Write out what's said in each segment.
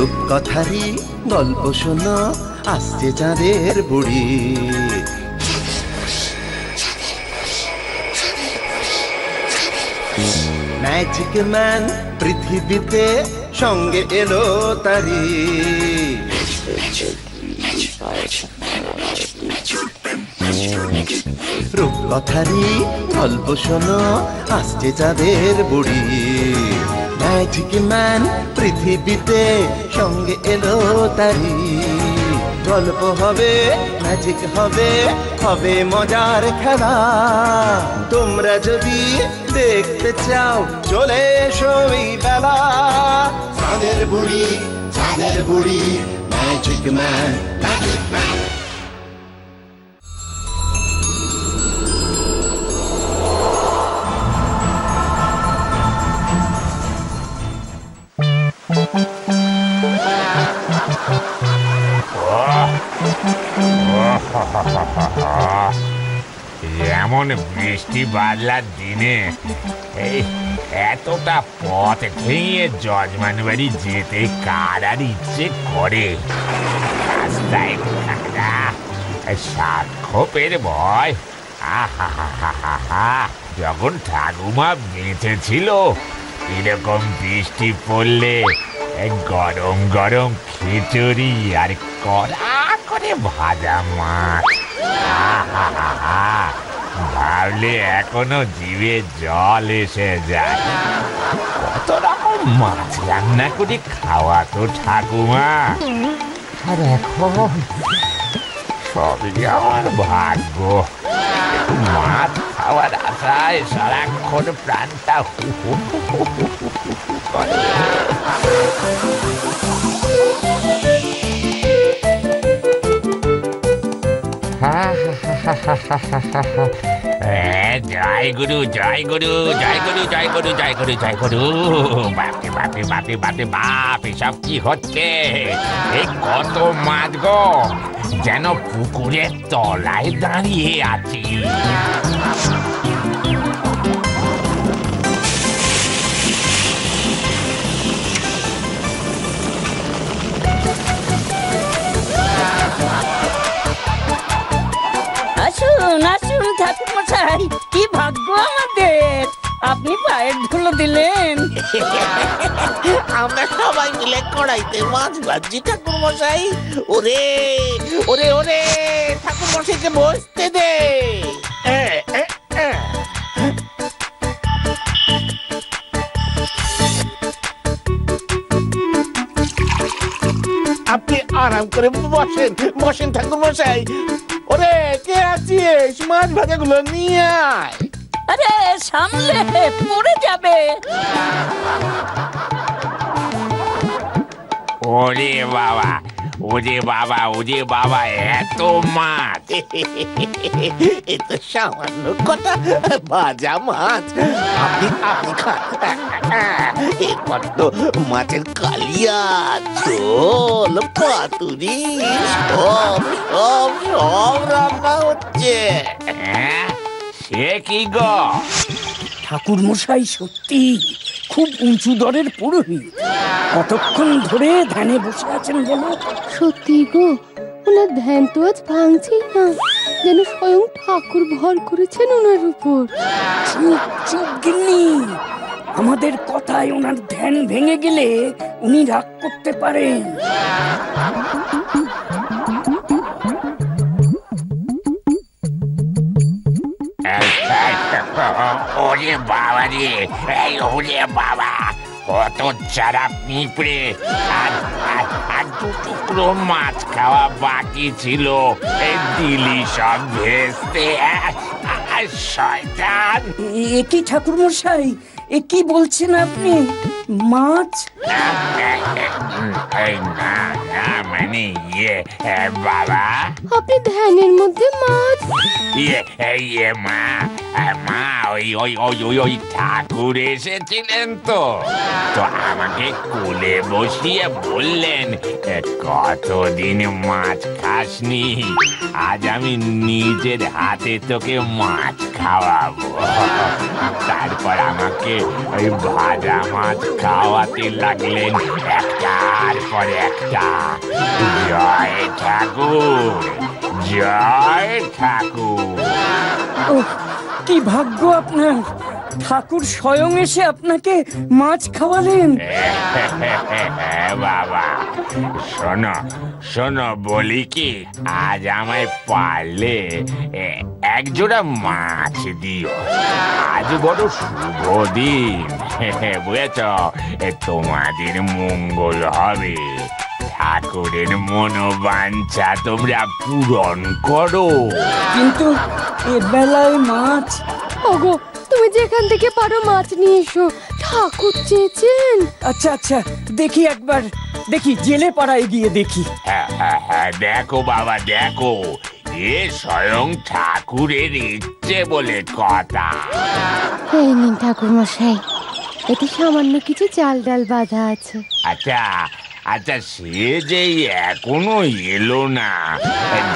রূপকথারই গল্প শোনো, আসছে চাঁদের বুড়ি। ম্যাজিক ম্যান পৃথিবীতে সঙ্গে এলো তারি। রূপকথারই গল্প শোনো, আসছে চাঁদের বুড়ি। ম্যাজিক ম্যান পৃথিবীতে সঙ্গে এলো তারি। গল্প হবে, ম্যাজিক হবে, হবে মজার খেলা। তোমরা যদি দেখতে চাও চলে এসো এই বেলা। চাঁদের বুড়ি, চাঁদের বুড়ি, ম্যাজিক ম্যান, ম্যাজিক ম্যান। এমন বৃষ্টি বাদলার দিনে এই এতটা পথ ভেঙে যজমান বাড়ি যেতে কার আর ইচ্ছে করে? রাস্তায় কাদা, সাক্ষ্যপের ভয়। যখন ঠাকুমা বেঁচে ছিল এরকম বৃষ্টি পড়লে গরম গরম খিচুড়ি আর কড়া করে ভাজা মাছ, ভাবলে এখনো জিভে জল এসে যায়। কত রকম মাছ রান্না করে খাওয়া তো ঠাকুমা, আর এখন সবই আমার ভাগ্য। মাছ খাওয়ার আশায় সারাক্ষণ প্রাণটা হু হু হু হু হু করে। জয় গুরু, জয় গুরু, জয় গুরু, জয় গুরু, জয় গুরু, জয় গুরু। বাপরে বাপরে বাপরে বাপরে বাপ, এসব কি হচ্ছে? এই কত মাছ গো, যেন পুকুরের তলায় দাঁড়িয়ে আছি। আসুন আসুন ঠাকুর মশাই, কি ভাগ্য আমাদের, আপনি পায়ের ধুলো দিলেন। আমরা সবাই মিলে কড়াইতে মাছ ভাজি ঠাকুর মশাই। ওরে ওরে ওরে, ঠাকুর মশাইকে বসতে দে। আপনি আরাম করে বসেন, বসেন ঠাকুর মশাই। ওরে কে আছিস, মাছ ভাজাগুলো নিয়ে আয়। আরে সামলে, পড়ে যাবে। ওরে বাবা, ওরে বাবা, ওরে বাবা, এত মাছ! এ তো সামান্য কথা, ভাজা মাছ। আপনি আপনি খান, এরপর তো মাছের কালিয়া, ঝোল, পাতুরি, সব সব সব রান্না হচ্ছে। সে কি গো? ঠাকুর মশাই সত্যি খুব উঁচু দরের পুরোহিত। কতক্ষণ ধরে ধ্যানে বসে আছেন বলো? সত্যি গো, ওনার ধ্যান তো আজ ভাঙছেই না, যেন স্বয়ং ঠাকুর ভর করেছেন ওনার উপর। চুপ চুপ গিন্নি, আমাদের কথায় ওনার ধ্যান ভেঙে গেলে উনি রাগ করতে পারেন। ওরে বাবা রে, ওরে বাবা, কত চারা পিঁপড়ে আর দু টুকরো মাছ খাওয়া বাকি ছিল, দিলি সব ভেস্তে। শয়তান! এ কি ঠাকুর মশাই, এ কি বলছেন আপনি? মাছ? না না, মানে বাবা, আপনি ধ্যানের মধ্যে মাছ? মা, মা, ওই ওই ওই ওই ওই ঠাকুর এসেছিলেন তো আমাকে কোলে বসিয়ে বললেন, কতদিন মাছ খাসনি, আজ আমি নিজের হাতে তোকে মাছ খাওয়াবো। তারপর তারপর আমাকে ওই ভাজা মাছ খাওয়াতে লাগলেন একটার পর একটা। জয় ঠাকুর, জয় ঠাকুর। ওহ, কি ভাগ্য আপনার! ঠাকুর স্বয়ং এসে আপনাকে মাছ খাওয়ালেন। বাবা শোনো শোনো, বলি কি, আজ আমায় পারলে একজোড়া মাছ দিও। আজ বড় শুভ দিন, বুঝেছ? তোমাদের মঙ্গল হবে। ঠাকুরের মনোবাঞ্ছা তোমরা পূরণ করো। কিন্তু এ বেলায় মাছ? ওগো, তুমি যেখান থেকে পারো মাছ নিয়ে এসো, ঠাকুর চেয়েছেন। আচ্ছা আচ্ছা, দেখি একবার, দেখি জেলে পাড়ায় গিয়ে দেখি। হ্যাঁ, দেখো বাবা দেখো, এ স্বয়ং ঠাকুরের ইচ্ছে বলে কথা। এই নিন ঠাকুর মশাই, এতে সামান্য কিছু চাল ডাল বাঁধা আছে। আচ্ছা আচ্ছা, সে যে এখনো এলো না,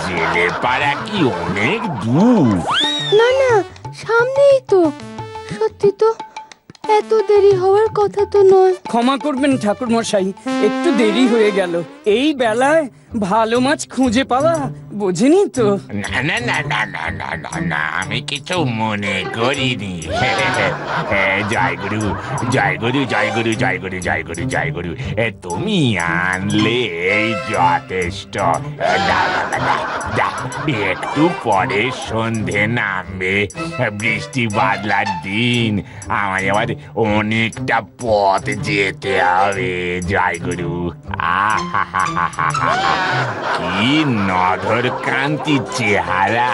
জেলে পাড়া কি অনেক দূর? না না, সামনেই তো। সত্যি তো, এত দেরি হওয়ার কথা তো নয়। ক্ষমা করবেন ঠাকুর মশাই, একটু দেরি হয়ে গেল। এই বেলায় ভালো মাছ খুঁজে পাওয়া বোঝেনি তো। না না না না না না না না, আমি কিছু মনে করিনি। জয় গুরু, জয় গুরু, জয় গুরু, জয় গুরু, জয় গুরু, জয় গুরু। তুমি আনলে এই যথেষ্ট। একটু পরে সন্ধে নামবে, বৃষ্টি বাদলার দিন, আমার আবার অনেকটা পথ যেতে হবে। জয় গুরু। কি নধর কান্তি চেহারা,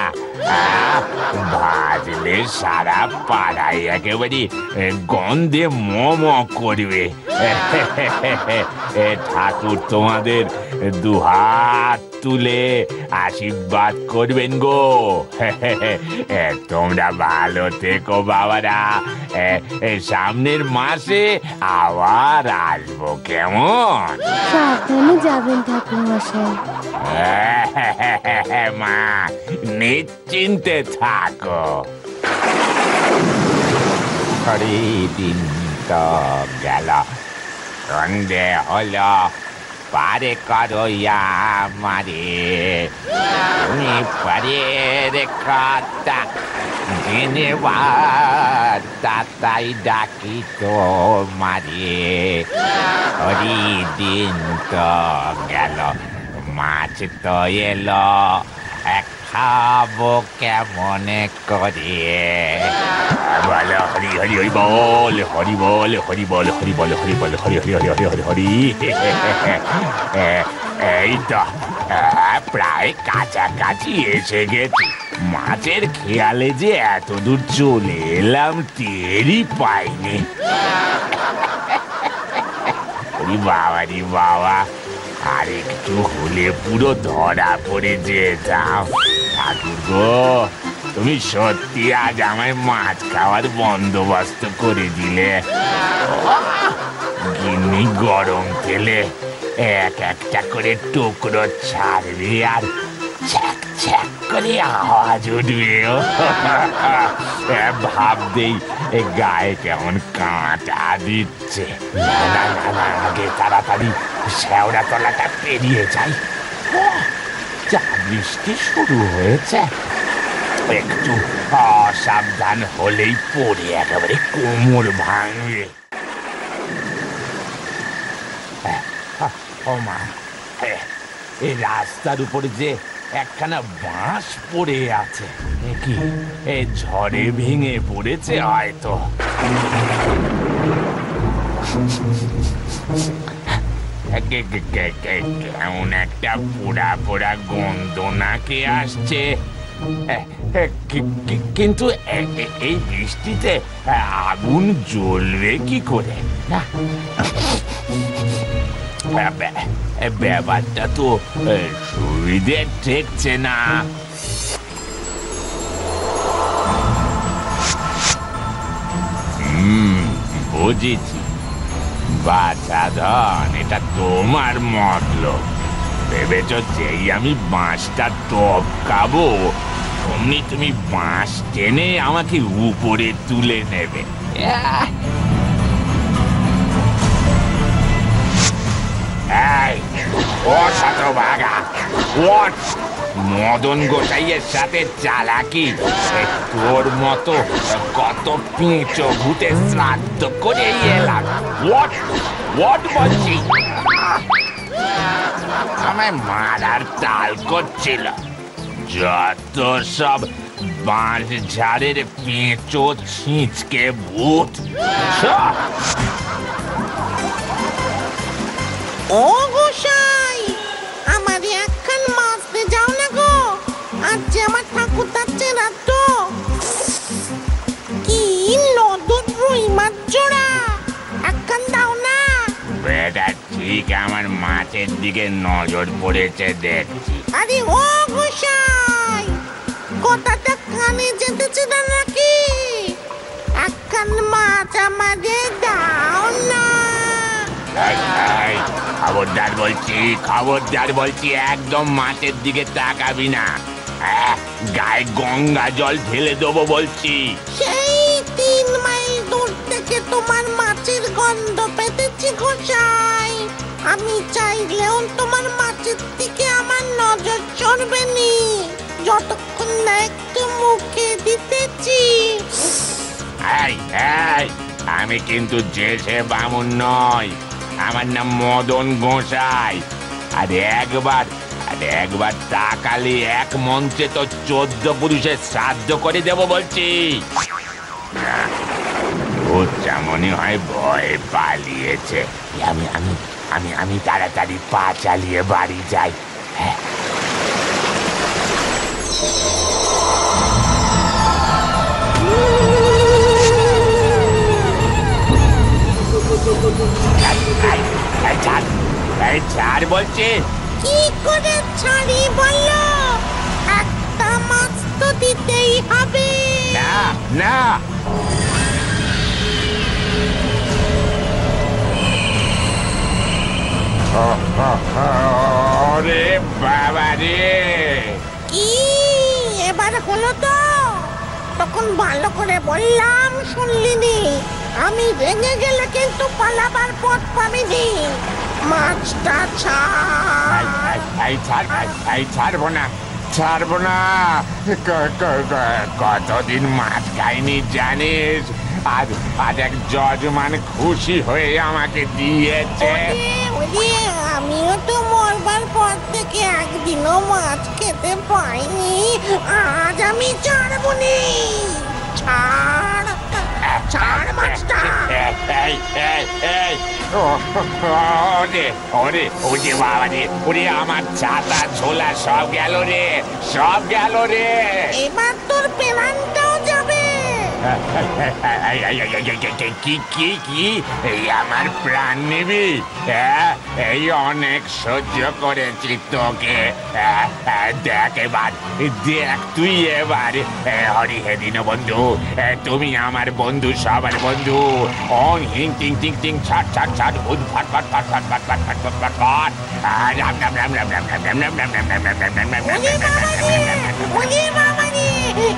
ভাজলে সারা পাড়ায় একেবারে গন্ধে মম করবে। ঠাকুর তোমাদের দুহাত তুলে আশীর্বাদ করবেন গো। তোমরা ভালো থেকো বাবারা, সামনের মাসে আবার আসবো, কেমন? সাবধানে যাবেন ঠাকুর মশাই। মা, নিশ্চিন্তে থাকো। দিন তো গেল, সন্ধে হলো, পারে করো আমারে। তুমি পারের কথা জেনে তাই ডাকি তো মারে। দিন তো গেল, মাছ তো এলো, খাবো কেমন করে? বলো হরি হরি হরি বল, হরি বল, হরি বল, হরি বল, হরি বল, হরি হরি হরি হরি হরি হরি। এই তো প্রায় কাছাকাছি এসে গেছি। মাছের খেয়ালে যে এত দূর চলে এলাম টেরই পাইনি। বাবা রে বাবা, আর একটু হলে পুরো ধরা পড়ে যেতাম। ঠাকুর গো, তুমি সত্যি আজ আমায় মাছ খাওয়ার বন্দোবস্ত করে দিলে। গিন্নি গরম তেলে এক একটা করে টুকরো ছাড়বে আর ছ্যাক ছ্যাক করে আওয়াজ উঠবে। ভাবতেই গায়ে কেমন কাঁটা দিচ্ছে। না না না না, আগে তাড়াতাড়ি শেওড়া তলাটা পেরিয়ে যাই। যা বৃষ্টি শুরু হয়েছে, একটু অসাবধান হলেই পড়ে একেবারে কোমর ভাঙবে। ও মা, এই রাস্তার উপরে যে একখানা বাঁশ পড়ে আছে, কি ঝড়ে ভেঙে পড়েছে হয়তো। কেমন একটা পোড়া পোড়া গন্ধ নাকে আসছে। কিন্তু এই বৃষ্টিতে আগুন জ্বলবে কি করে? না, ব্যাপারটা তো সুবিধে ঠেকছে না। বুঝেছি, বাছা ধন, এটা তোমার মতলব। ভেবেছ যেই আমি বাঁশটা টপকাবো অমনি তুমি বাঁশ টেনে আমাকে উপরে তুলে নেবে। এই, ও শতভাগা, ওঠ! মদন গোসাইয়ের সাথে চালাকি, তোর মতো কত পেঁচো ভূতে শ্রাদ্ধ করে এলাম। ওঠ, ওঠ বলছি। আমায় মারার তাল করছিল, যত সব বাঁশ ঝাড়ের পেঁচো ছিঁচকে ভূত। সব ও গোসাই, আমার একখান মাছতে যাও না গো। আজ যে আমার ঠাকুর যাচ্ছে না তো। কি নদন রুই মাছ জোড়া, একখান দাও না। বেটা ঠিক আমার মাছের দিকে নজর পড়েছে দেখছি। আরে ও গোসাই, কথাটা কানে যেতেছে না নাকি? একখান মাছ আমাদের দাও না। এই, এই, খবরদার বলছি, খবরদার বলছি, একদম মাছের দিকে তাকাবি না। গায়ে গঙ্গা জল ঢেলে দেবো বলছি। সেই 3 মাইল দূর থেকে তোমার মাছের গন্ধ পেতেছি গোসাই। আমি চাইলেও তোমার মাছের দিকে আমার নজর চড়বে নি, যতক্ষণ না একটু মুখে দিতেছি। এই, এই, আমি কিন্তু যে সে বামুন নয়, আমার নাম মদন গোসাই। আর একবার তাকালে এক মঞ্চে তো 14 পুরুষের শ্রাদ্ধ করে দেব বলছি। ভূতটা মনে হয় ভয়ে পালিয়েছে। আমি আমি আমি আমি তাড়াতাড়ি পা চালিয়ে বাড়ি যাই। হ্যাঁ। এই ছাড় বলছি। কি করে ছাড়ি বলো? একটা মাছ তো দিতেই হবে। না, না, ওরে বাবা রে! কি এবার হলো তো? তখন ভালো করে বললাম শুনলিনি। আমি রেগে গেলে কিন্তু পালাবার পথ পাবিনি। মাছটা ছাড়। ছাড়বো না, ছাড়বো না। কতদিন মাছ খাইনি জানিস? আজ এক যজমান খুশি হয়ে আমাকে দিয়েছে। ওরে, আমিও তো মরবার পর থেকে একদিনও মাছ খেতে পাইনি। আজ আমি ছাড়বনি। ছাড়, ছাড় মাছটা। ওরে বাবা রে, ওরে আমার ছাতা ঝোলা সব গেল রে, সব গেল রে। এবার তোর পেলানটাও যাবে। কি কি কি এই আমার প্রাণ নিবি? এই অনেক সহ্য করেছি তোকে। দেখ এবার, দেখ তুই এবার। হরি হে দীন বন্ধু, তুমি আমার বন্ধু, সবার বন্ধু। অন হিং টিং টিং টিং ছাট ছাট ছাট হুদ ফাট ফাট ফাট ফাট ফাট ফাট ফাট ফাট ফাট ফাট। রাম রাম রাম রাম রাম রাম রাম রাম রাম রাম রাম রাম রাম রাম রাম রাম রাম। ওরে বাবা রে,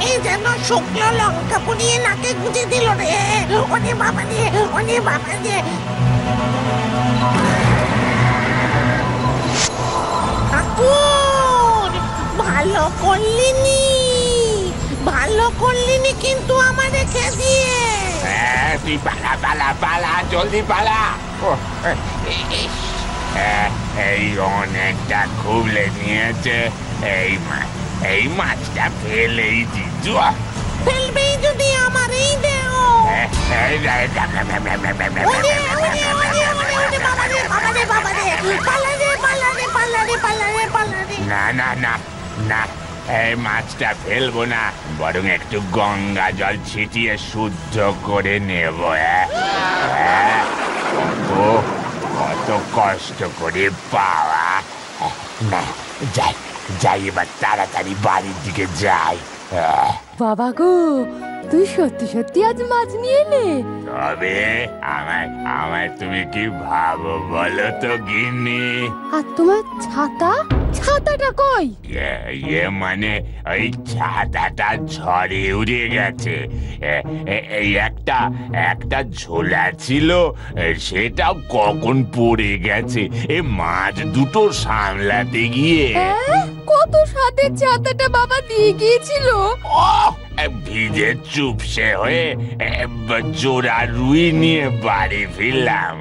এই যেন শুকনো লঙ্কা পুড়িয়ে নাকে গুঁজে দিল রে। ওরে বাবা রে, ওরে বাবা রে। ঠাকুর, ভালো করলিনি, ভালো করলিনি কিন্তু আমার রেখে দিয়ে। তুই পালা পালা পালা, জলদি পালা। এই অনেকটা খুবলে নিয়েছে। এই মাছটা ফেলেই দিচ্ছ। ফেলবেই যদি আমার এই দেহ। না না না না, এই মাছটা ফেলবো না, বরং একটু গঙ্গা জল ছিটিয়ে শুদ্ধ করে নেব। কত কষ্ট করে পাওয়া। না, যাই যাই, এবার তাড়াতাড়ি বাড়ির দিকে যাই। বাবা গো, তুই সত্যি সত্যি আজ মাছ নিয়ে এলে? তবে আমায় আমায় তুমি কি ভাবো বলো তো গিন্নি? আর তোমার ছাতা, ছাতাটা কই? মানে ওই ছাতাটা ঝড়ে উড়ে গেছে। এই একটা একটা ঝোলা ছিল, সেটাও কখন পড়ে গেছে। এ মাছ দুটো সামলাতে গিয়ে কত স্বাদের ছাতাটা বাবা দিয়ে গিয়েছিল। ভিজে চুপসে হয়ে জোড়া রুই নিয়ে বাড়ি ফিরলাম।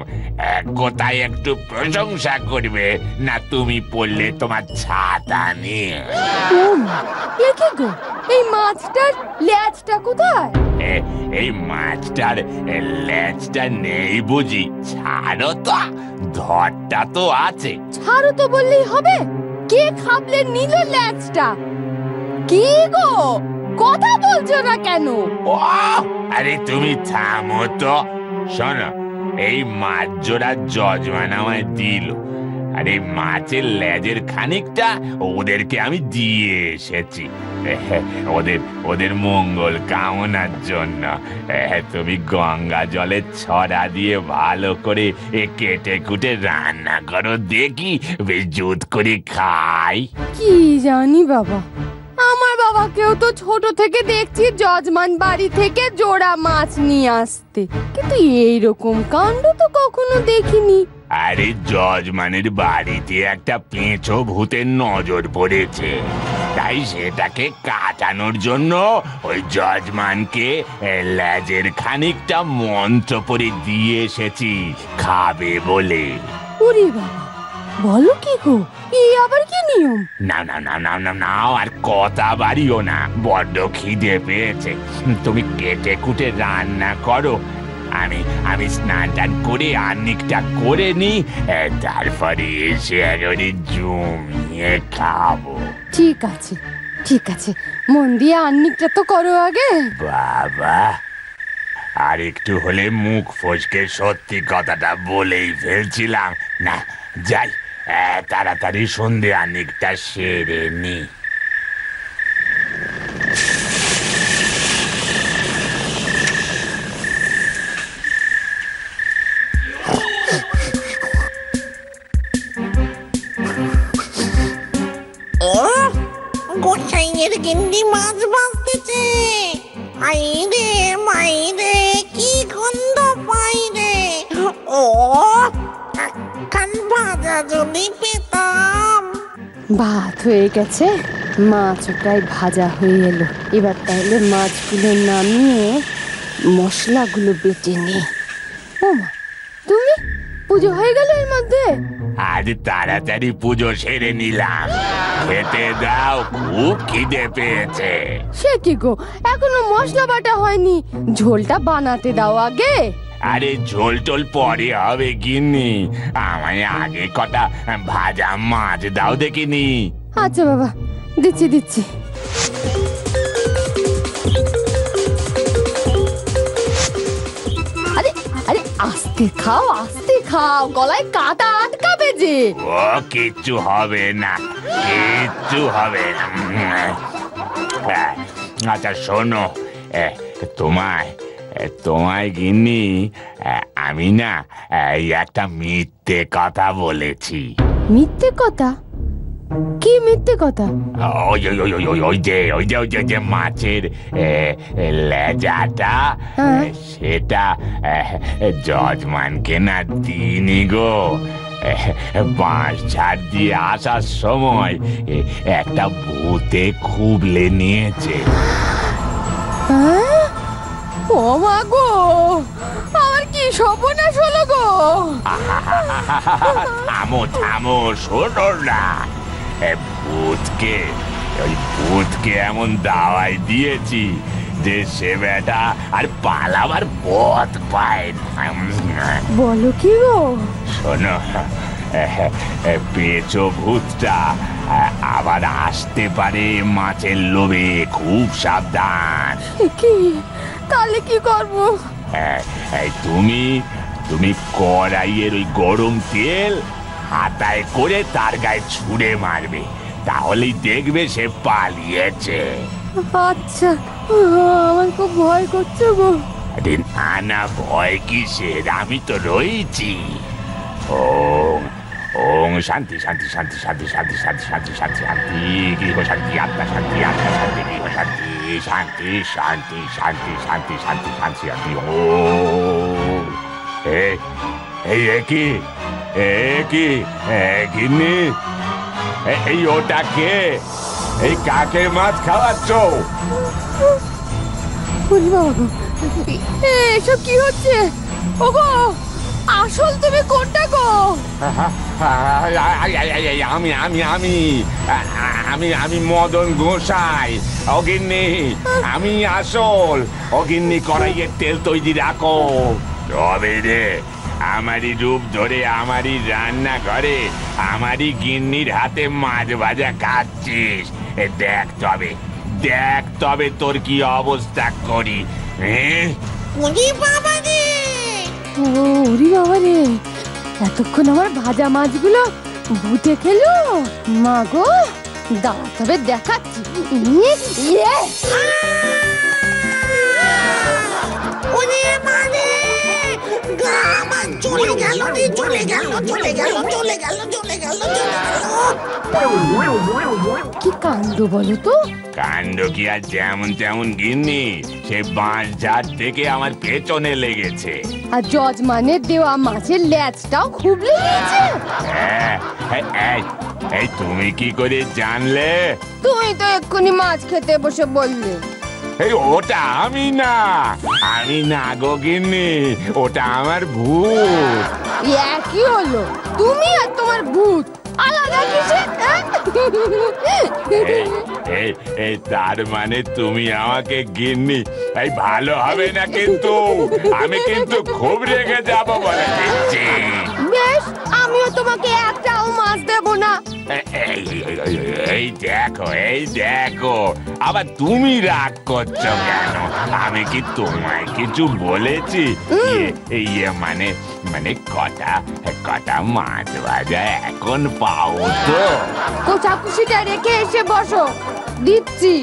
কোথায় একটু প্রশংসা করবে না তুমি পড়লে তোমার ছাতা নিয়ে? এ কি গো, এই মাছটার লেজটা কোথায়? এই মাছটার লেজটা নেই বুঝি? ছাড়ো তো, ধরটা তো আছে। ছাড়ো তো বললেই হবে? কে খাবলে নিল লেজটা? কি গো, কথা বলছো না কেন? আরে তুমি থামো তো। শোনো, এই মাছ জোড়া যজমান আমায় দিল, আর এই মাছের লেজের খানিকটা ওদেরকে আমি দিয়ে এসেছি ওদের ওদের মঙ্গল কামনার জন্য। তুমি গঙ্গা জলের ছড়া দিয়ে ভালো করে কেটে কুটে রান্না করো, দেখি বেশ জুত করে খাই। কি জানি বাবা, আমার বাবাকেও তো ছোট থেকে দেখছি যজমান বাড়ি থেকে জোড়া মাছ নিয়ে আসতে, কিন্তু এইরকম কাণ্ড তো কখনো দেখিনি। আরে যজমানের বাড়িতে একটা পেঁচো ভূতের নজর পড়েছে, তাই সেটাকে কাটানোর জন্য ওই যজমানকে লেজের খানিকটা মন্ত্র পড়ে দিয়ে এসেছি খাবে বলে। ওরে বাবা, বলো কি গো, এই আবার কি নিয়ম? না না না না না না, আর কথা বাড়িও না, বড্ড খিদে পেয়েছে। তুমি কেটে কুটে রান্না করো, আমি আমি স্নান টান করে আর্নিকটা করে নি, তারপরে এসে একেবারে জমিয়ে খাবো। ঠিক আছে ঠিক আছে, মন দিয়ে আর্নিকটা তো করো আগে। বাবা, আর একটু হলে মুখ ফসকে সত্যি কথাটা বলেই ফেলছিলাম। না, যাই তাড়াতাড়ি সন্ধে আর্নিকটা সেরে নি। ও গোসাইয়ের গিন্নি মাছ ভাজতেছে। আই রে মাই রে, কি গন্ধ পাই রে। ও কান ভাজা যদি পেতাম। ভাত হয়ে গেছে, মাছও প্রায় ভাজা হয়ে এলো। এবার তাহলে মাছগুলো নামিয়ে মশলাগুলো বেটে নি। ও মা, তুমি পুজো হয়ে গেল এর মধ্যে? আজ তাড়াতাড়ি পুজো সেরে নিলাম, খেতে দাও, খুব খিদে পেয়েছে। সে কি গো, এখনো মশলা বাটা হয়নি, ঝোলটা বানাতে দাও আগে। আরে ঝোল টোল পরে হবে গিন্নি, আমায় আগে কটা ভাজা মাছ দাও দেখিনি। আচ্ছা বাবা, দিচ্ছি দিচ্ছি। আরে আরে আস্তে খাও আস্তে খাও, গলায় কাটা আটকাবে যে। ও কিচ্ছু হবে না, কিচ্ছু হবে না। আচ্ছা শোনো, তোমায় তোমায় গিন্নি, আমি না একটা মিথ্যে কথা বলেছি। মিথ্যে কথা? কি মিথ্যে কথা? ওই ওই ওই ওই ওই ওই যে ওই যে ওই যে যে মাছের লেজাটা, সেটা যজমানকে না দিনি গো। বাঁশ ঝাড় দিয়ে আসার সময় একটা ভূতে খুবলে নিয়েছে। ও মা গো, আমার কি সর্বনাশ হলো গো। থামো থামো, শোনো না, ভূতকে এমন দাওয়াই দিয়েছি যে সে বেটা আর পালাবার পথ পায় না। বলো কি গো? শোনো, পেঁচো ভূতটা আবার আসতে পারে মাছের লোভে, খুব সাবধান। কি, তাহলে কি করবো? তুমি কড়াইয়ের ওই গরম তেল হাতায় করে তার গায়ে ছুঁড়ে মারবে, তাহলেই দেখবে সে পালিয়েছে। আচ্ছা আমার খুব ভয় করছে গো। আরে না না, ভয় কিসের, আমি তো রয়েছি। ওম ওম শান্তি শান্তি শান্তি শান্তি শান্তি শান্তি শান্তি শান্তি শান্তি গৃহ শান্তি, আত্মা শান্তি, আত্মা শান্তি, গৃহ শান্তি, শান্তি শান্তি শান্তি শান্তি শান্তি শান্তি শান্তি। ওম এই একই একই গিন্নি, এই ওটা কে? এই কাকে মাছ খাওয়াচ্ছ? ওরে বাবা গো, এসব কি হচ্ছে? ওগো, আসল তুমি কোনটা গো? আমি আমি আমি আমি আমি মদন গোসাই। অগিন্নি, আমি আসল। অগিন্নি, কড়াইয়ের তেল তৈরি রাখো। তবে রে, আমারই রূপ ধরে আমারই রান্না করে আমারই গিন্নির হাতে মাছ ভাজা খাচ্ছিস। দেখ তবে তোর কি অবস্থা করি। ওরে বাবা রে! ওরে বাবা রে, এতক্ষণ আমার ভাজা মাছগুলো ভূতে খেলো। মা গো, দাঁড়া তবে দেখাচ্ছি। ওরে মানে গা আমার চলে গেল রে, চলে গেল, চলে গেল, চলে গেল, চলে গেল, চলে গেল। কি কাণ্ড বলো তো? কাণ্ড কি আর যেমন তেমন গিন্নি, সে বাঁশ ঝাড় থেকে আমার পেছনে লেগেছে। আর যজমানের দেওয়া মাছের ল্যাজটাও খুব লেগেছে। এই তুমি কি করে জানলে? তুমি তো এক্ষুনি মাছ খেতে বসে বললে। এই ওটা আমি না গো গিন্নি, ওটা আমার ভূত। একই হলো, তুমি আর তোমার ভূত আলাদা কিসের? এই তার মানে তুমি আমাকে গিন্নি? এই ভালো হবে না কিন্তু, আমি কিন্তু খুব রেগে যাব বলে দিচ্ছি। বেশ, আমিও তোমাকে একটাও মাছ দেব না। এই দেখো, আবার তুমি রাগ করছো কেন? আমি কি তোমায় কিছু বলেছি? মানে কটা মাছ ভাজা এখন পাও তো? কোচা খুশিটা রেখে এসে বসো, দিচ্ছি।